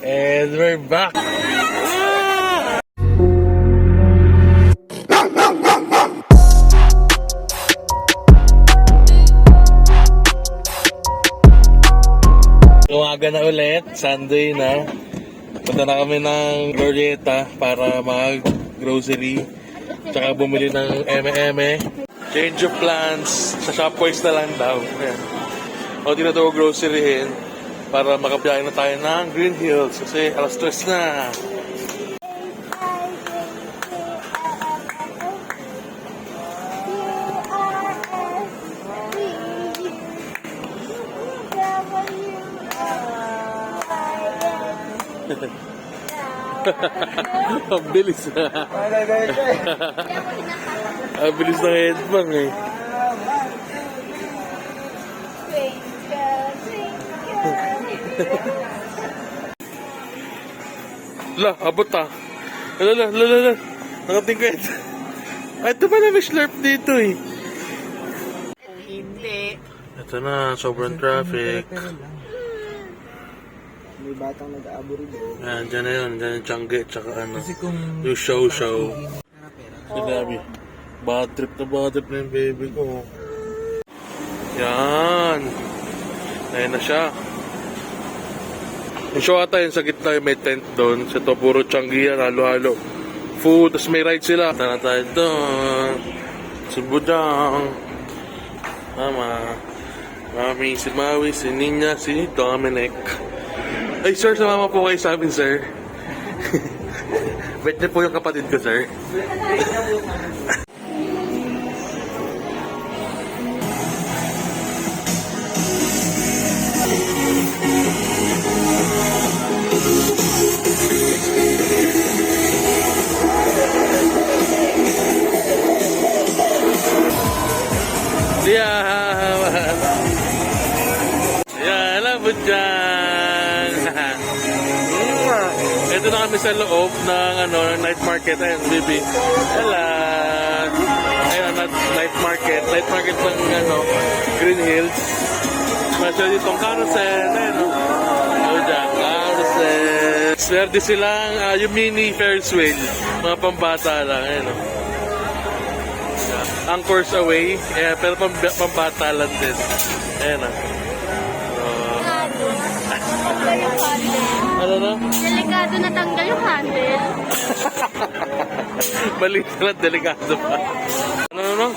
And we're back! Umaga na ulit, Sunday na. Punta na kami ng Glorieta para mag-grocery. Tsaka bumili ng eme-eme. Change of plans. Sa Shopwise na lang daw. Ayan. O di na ito groceryhin para makabiyahin na tayo ng Green Hills kasi alas 3 na. Ang bilis na. Ang bilis ng headbang eh. La, abot ah. La. Nakatingkad. Ay, ito pala may slurp dito eh. Hindi. Ito na, sobrang traffic. May batang nag-aaburi doon. Yan, dyan na yun. Dyan yung Changi, tsaka ano. Yung show. Sinabi. Bad trip na yung baby ko. Yan. Ayan na siya. Yung show ata yun sa gitna yung may tent doon. Sa to, puro Changi yan, halo-halo. Food, tapos may ride sila. Tara tayo doon. Subudang. Mami, si Maui, si Nina, si Dominic. Ay, sir, sumama po kayo sa amin, sir. Wait na po yung kapatid ko, sir. Yan, alam mo dyan. Ito na kami sa loob ng night market. Ayun, baby. Hello. Ayun, night market. Night market ng Green Hills. Masya ditong carousel. Ayun, dyan, carousel. Swerte silang yung mini Ferris wheel. Mga pambata lang. Ayun, Anchors away. Pero pambata lang din. Ayun, ano na? Delikado na tanggal yung handle. Mali na, delikado pa. Ano?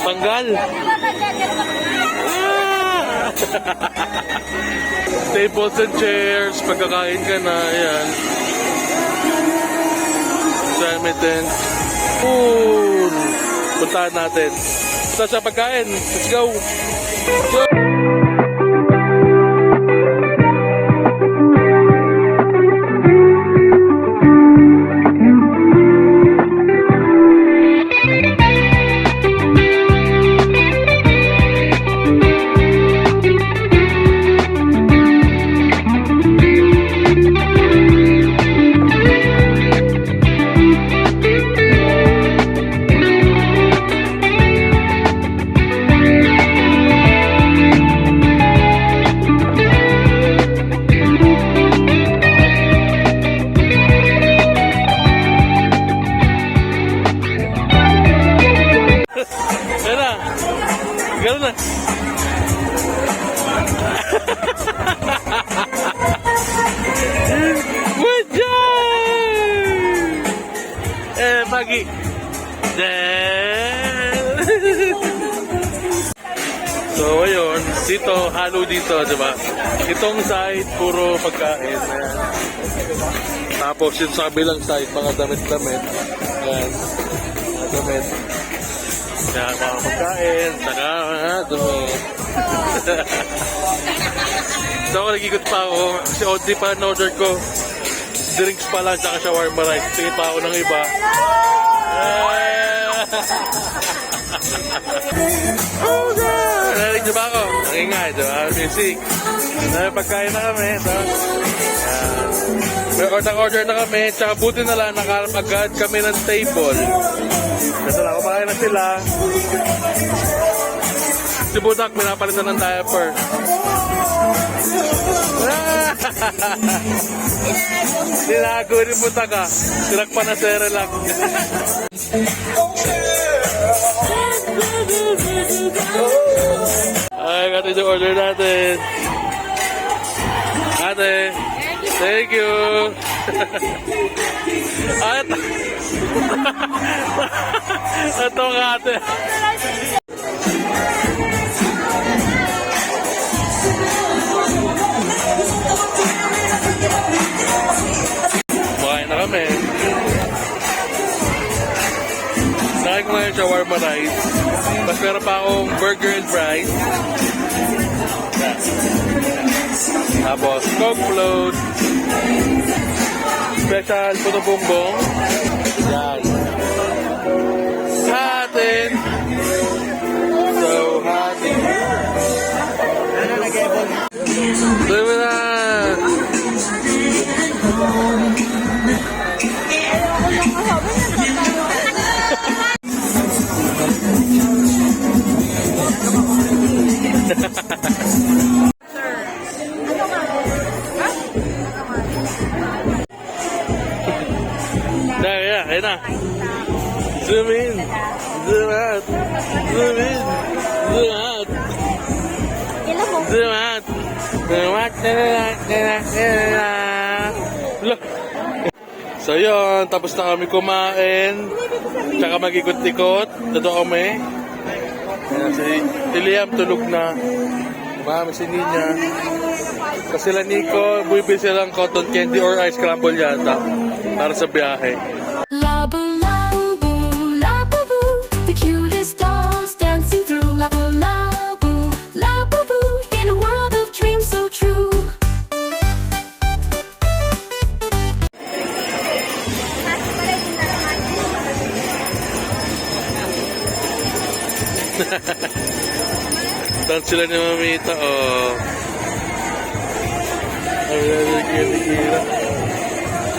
Tanggal. Tables and chairs, pagkakain ka na, ayan. May tent. Puntahan natin. Sa pagkain. Let's go. Ganun na. Good job! Pagi. So, ayun. Dito, halo dito, diba? Itong side, puro pagkain. Ayan. Tapos yung sa kabilang side, mga damit-damit. Ayan. Mga damit. Kaya mga pagkain, saka damit. So ako nagikot pa ako. Kasi onti pa in-order ko. Drinks pa lang, saka shawarma rice. Tingin pa ako ng iba. Oh God! Narinig niyo ba ako? Nangingay, diba? Music. Pagkain na kami. May order na kami. Tsaka buti na lang, nakarap agad kami ng table. Kasi na, kumain na sila. Si Budak, minapalitan ng diaper. Tinago rin punta ka. Tirak pa na sere lang. Ay, ate yung order natin. Ate, thank you. At, ito nga ate. Makain na kami. Nakain ko ngayon shawarma rice. Mas meron pa akong burger and fries. Yan. Tapos Coke float. Special puto bongbong. Yan. Hatin. So hatin. Dumi na. Yeah, ayun na. Zoom in. Zoom out. Zoom in. Zoom out. Zoom out. Zoom out. Look. So yun, tapos na kami kumain. Tsaka mag-ikot-ikot. Dito kami. Ayan, si Liam tulog na. Mami si Nina. Kasi sila Nico, bumibili silang cotton candy or ice crumble yata. Para sa biyahe. Labu-labu, labu-boo, the cutest dolls dancing through. Labu-labu, labu-boo, in a world of dreams so true. Dance sila ni Mamita, oh.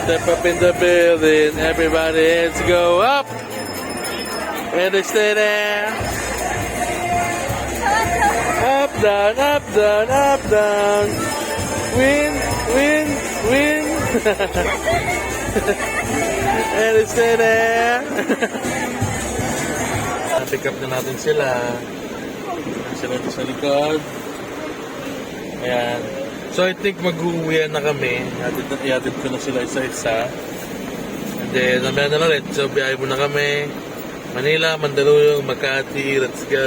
Step up in the building, everybody, let's go up. And they stay there. Up, down, up, down, up, down. Win, win, win. And they stay there. Pick up na natin sila. Sila ito sa likod. Ayan. So I think mag-uwian na kami. Iatid ko na sila isa-isa. And then, namaya na lang ulit. So biyahe muna kami. Manila, Mandaluyong, Makati. Let's go.